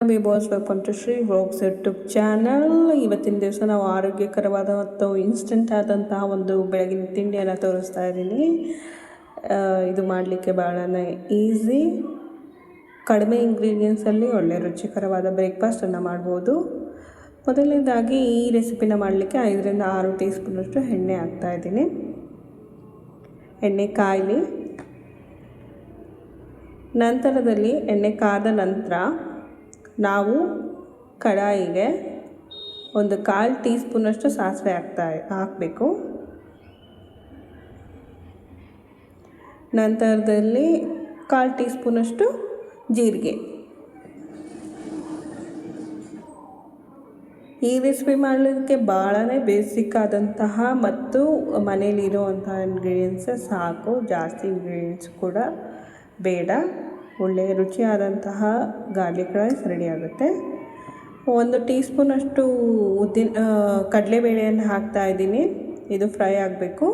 Hey boss, welcome to Shri Vlogs YouTube channel. ಇವತ್ತಿನ ದಿವಸ ನಾವು ಆರೋಗ್ಯಕರವಾದ ಮತ್ತು ಇನ್ಸ್ಟೆಂಟ್ ಆದಂತಹ ಒಂದು ಬೆಳಗಿನ ತಿಂಡಿಯನ್ನು ತೋರಿಸ್ತಾ ಇದ್ದೀನಿ. ಇದು ಮಾಡಲಿಕ್ಕೆ ಭಾಳನೇ ಈಸಿ, ಕಡಿಮೆ ಇಂಗ್ರೀಡಿಯೆಂಟ್ಸಲ್ಲಿ ಒಳ್ಳೆ ರುಚಿಕರವಾದ ಬ್ರೇಕ್ಫಾಸ್ಟನ್ನು ಮಾಡ್ಬೋದು. ಮೊದಲನೇದಾಗಿ ಈ ರೆಸಿಪಿನ ಮಾಡಲಿಕ್ಕೆ 5 ರಿಂದ 6 ಟೀ ಸ್ಪೂನಷ್ಟು ಎಣ್ಣೆ ಹಾಕ್ತಾಯಿದ್ದೀನಿ. ಎಣ್ಣೆ ಕಾಯಲಿ. ನಂತರದಲ್ಲಿ ಎಣ್ಣೆ ಕಾದ ನಂತರ ನಾವು ಕಡಾಯಿಗೆ ಒಂದು 1/4 ಟೀ ಸ್ಪೂನಷ್ಟು ಸಾಸಿವೆ ಹಾಕಬೇಕು. ನಂತರದಲ್ಲಿ 1/4 ಟೀ ಸ್ಪೂನಷ್ಟು ಜೀರಿಗೆ. ಈ ರೆಸಿಪಿ ಮಾಡಲಿಕ್ಕೆ ಭಾಳನೇ ಬೇಸಿಕ್ ಆದಂತಹ ಮತ್ತು ಮನೇಲಿರುವಂತಹ ಇಂಗ್ರೀಡಿಯೆಂಟ್ಸೇ ಸಾಕು, ಜಾಸ್ತಿ ಇಂಗ್ರೀಡಿಯೆಂಟ್ಸ್ ಕೂಡ ಬೇಡ. ಒಳ್ಳೆಯ ರುಚಿಯಾದಂತಹ ಗಾರ್ಲಿಕ್ ರೈಸ್ ರೆಡಿ ಆಗುತ್ತೆ. 1 ಟೀ ಸ್ಪೂನಷ್ಟು ಕಡಲೆಬೇಳೆಯನ್ನು ಹಾಕ್ತಾಯಿದ್ದೀನಿ. ಇದು ಫ್ರೈ ಆಗಬೇಕು.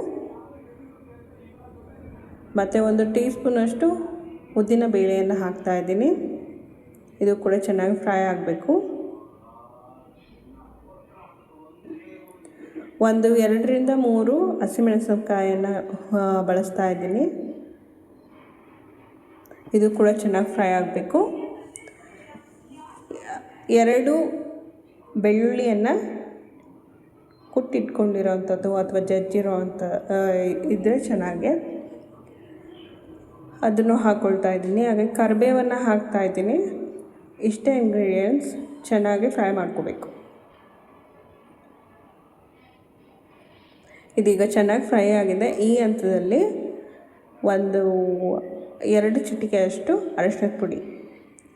ಮತ್ತು 1 ಟೀ ಸ್ಪೂನಷ್ಟು ಉದ್ದಿನ ಬೇಳೆಯನ್ನು ಹಾಕ್ತಾಯಿದ್ದೀನಿ. ಇದು ಕೂಡ ಚೆನ್ನಾಗಿ ಫ್ರೈ ಆಗಬೇಕು. 2 ರಿಂದ 3 ಹಸಿಮೆಣಸಿನಕಾಯನ್ನು ಬಳಸ್ತಾ ಇದ್ದೀನಿ. ಇದು ಕೂಡ ಚೆನ್ನಾಗಿ ಫ್ರೈ ಆಗಬೇಕು. 2 ಬೆಳ್ಳುಳ್ಳಿಯನ್ನು ಕುಟ್ಟಿಟ್ಕೊಂಡಿರೋವಂಥದ್ದು ಅಥವಾ ಜಜ್ಜಿರೋವಂಥ ಇದ್ದರೆ ಚೆನ್ನಾಗೆ, ಅದನ್ನು ಹಾಕ್ಕೊಳ್ತಾ ಇದ್ದೀನಿ. ಹಾಗೆ ಕರಿಬೇವನ್ನು ಹಾಕ್ತಾಯಿದ್ದೀನಿ. ಇಷ್ಟೇ ಇಂಗ್ರೀಡಿಯೆಂಟ್ಸ್, ಚೆನ್ನಾಗಿ ಫ್ರೈ ಮಾಡ್ಕೋಬೇಕು. ಇದೀಗ ಚೆನ್ನಾಗಿ ಫ್ರೈ ಆಗಿದೆ. ಈ ಹಂತದಲ್ಲಿ 2 ಚಿಟಿಕೆಯಷ್ಟು ಅರಿಶಿಣದ ಪುಡಿ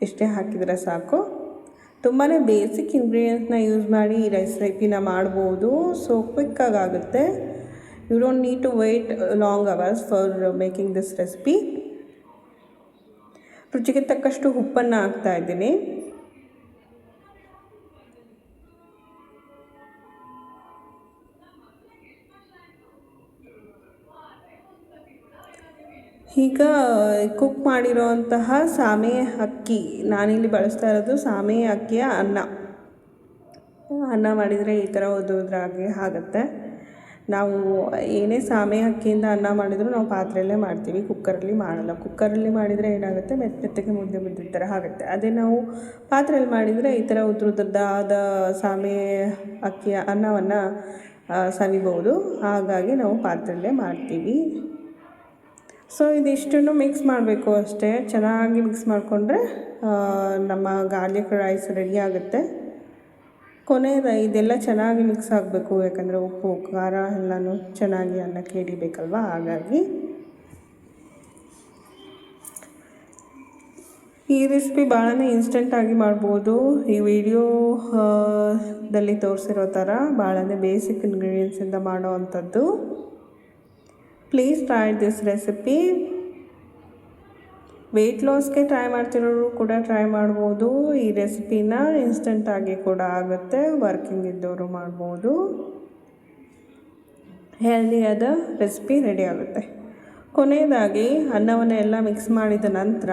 ಇಷ್ಟೇ ಹಾಕಿದರೆ ಸಾಕು. ತುಂಬಾ ಬೇಸಿಕ್ ಇಂಗ್ರೀಡಿಯೆಂಟ್ಸ್ನ ಯೂಸ್ ಮಾಡಿ ಈ ರೆಸಿಪಿನ ಮಾಡ್ಬೋದು. ಸೊ ಕ್ವಿಕ್ಕಾಗಿ ಆಗುತ್ತೆ. You don't need to wait long hours for making this recipe. ರುಚಿಗೆ ತಕ್ಕಷ್ಟು ಉಪ್ಪನ್ನು ಹಾಕ್ತಾಯಿದ್ದೀನಿ. ಈಗ ಕುಕ್ ಮಾಡಿರೋಂತಹ ಸಾಮೆ ಅಕ್ಕಿ, ನಾನಿಲ್ಲಿ ಬಳಸ್ತಾ ಇರೋದು ಸಾಮೆ ಅಕ್ಕಿಯ ಅನ್ನ ಮಾಡಿದರೆ ಈ ಥರ ಉದ್ರಾಗಿ ಆಗುತ್ತೆ. ನಾವು ಏನೇ ಸಾಮೆ ಅಕ್ಕಿಯಿಂದ ಅನ್ನ ಮಾಡಿದರೂ ನಾವು ಪಾತ್ರೆಯಲ್ಲೇ ಮಾಡ್ತೀವಿ, ಕುಕ್ಕರಲ್ಲಿ ಮಾಡಲ್ಲ. ಕುಕ್ಕರಲ್ಲಿ ಮಾಡಿದರೆ ಏನಾಗುತ್ತೆ, ಮೆತ್ತಗೆ ಮುದ್ದೆ ಥರ ಆಗುತ್ತೆ. ಅದೇ ನಾವು ಪಾತ್ರೆಯಲ್ಲಿ ಮಾಡಿದರೆ ಈ ಥರ ಉದ್ರದಾದ ಸಾಮೆ ಅಕ್ಕಿಯ ಅನ್ನವನ್ನು ಸವಿಬೋದು. ಹಾಗಾಗಿ ನಾವು ಪಾತ್ರೆಯಲ್ಲೇ ಮಾಡ್ತೀವಿ. ಸೊ ಇದಿಷ್ಟನ್ನು ಮಿಕ್ಸ್ ಮಾಡಬೇಕು ಅಷ್ಟೇ. ಚೆನ್ನಾಗಿ ಮಿಕ್ಸ್ ಮಾಡಿಕೊಂಡ್ರೆ ನಮ್ಮ ಗಾರ್ಲಿಕ್ ರೈಸ್ ರೆಡಿ ಆಗುತ್ತೆ. ಇದೆಲ್ಲ ಚೆನ್ನಾಗಿ ಮಿಕ್ಸ್ ಆಗಬೇಕು, ಯಾಕಂದರೆ ಉಪ್ಪು ಖಾರ ಎಲ್ಲನೂ ಚೆನ್ನಾಗಿ ಅನ್ನಕ್ಕೆ ಹಿಡಿಬೇಕಲ್ವ. ಹಾಗಾಗಿ ಈ ರೆಸಿಪಿ ಭಾಳನೇ ಇನ್ಸ್ಟೆಂಟಾಗಿ ಮಾಡ್ಬೋದು. ಈ ವಿಡಿಯೋದಲ್ಲಿ ತೋರಿಸಿರೋ ಥರ ಭಾಳನೇ ಬೇಸಿಕ್ ಇಂಗ್ರೀಡಿಯೆಂಟ್ಸಿಂದ ಮಾಡೋ ಅಂಥದ್ದು. Please try this recipe. Weight ಲಾಸ್ಗೆ ಟ್ರೈ ಮಾಡ್ತಿರೋರು ಕೂಡ ಟ್ರೈ ಮಾಡ್ಬೋದು. ಈ ರೆಸಿಪಿನ ಇನ್ಸ್ಟೆಂಟಾಗಿ ಕೂಡ ಆಗುತ್ತೆ, ವರ್ಕಿಂಗ್ ಇದ್ದವರು ಮಾಡ್ಬೋದು. ಹೆಲ್ದಿಯಾದ ರೆಸಿಪಿ ರೆಡಿ ಆಗುತ್ತೆ. ಕೊನೆಯದಾಗಿ ಅನ್ನವನ್ನು ಎಲ್ಲ ಮಿಕ್ಸ್ ಮಾಡಿದ ನಂತರ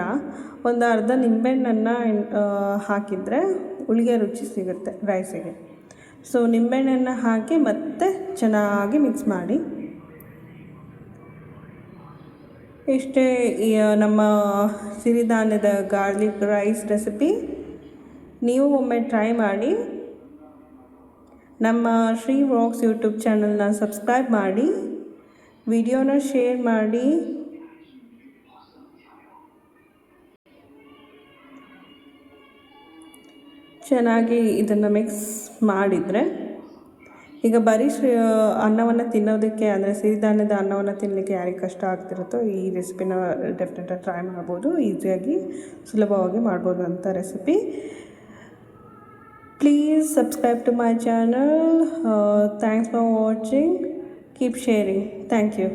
ಒಂದು ಅರ್ಧ ನಿಂಬೆಹಣ್ಣನ್ನು ಹಾಕಿದರೆ ಹುಳಿಗೆ ರುಚಿ ಸಿಗುತ್ತೆ ರೈಸಿಗೆ. ಸೊ ನಿಂಬೆಹಣ್ಣನ್ನು ಹಾಕಿ ಮತ್ತೆ ಚೆನ್ನಾಗಿ ಮಿಕ್ಸ್ ಮಾಡಿ. ಇಷ್ಟೇ ನಮ್ಮ ಸಿರಿಧಾನ್ಯದ ಗಾರ್ಲಿಕ್ ರೈಸ್ ರೆಸಿಪಿ. ನೀವು ಒಮ್ಮೆ ಟ್ರೈ ಮಾಡಿ. ನಮ್ಮ ಶ್ರೀ ವ್ಲಾಗ್ಸ್ ಯೂಟ್ಯೂಬ್ ಚಾನಲ್ನ ಸಬ್ಸ್ಕ್ರೈಬ್ ಮಾಡಿ, ವಿಡಿಯೋನ ಶೇರ್ ಮಾಡಿ. ಚೆನ್ನಾಗಿ ಇದನ್ನು ಮಿಕ್ಸ್ ಮಾಡಿದರೆ ಈಗ ಬರೀ ಅನ್ನವನ್ನು ತಿನ್ನೋದಕ್ಕೆ, ಅಂದರೆ ಸಿರಿಧಾನ್ಯದ ಅನ್ನವನ್ನು ತಿನ್ನಲಿಕ್ಕೆ ಯಾರಿಗೆ ಕಷ್ಟ ಆಗ್ತಿರುತ್ತೋ ಈ ರೆಸಿಪಿನ ಡೆಫಿನೆಟಾಗಿ ಟ್ರೈ ಮಾಡ್ಬೋದು. ಈಸಿಯಾಗಿ ಸುಲಭವಾಗಿ ಮಾಡ್ಬೋದು ಅಂತ recipe. Please subscribe to my channel. Thanks for watching. Keep sharing. Thank you.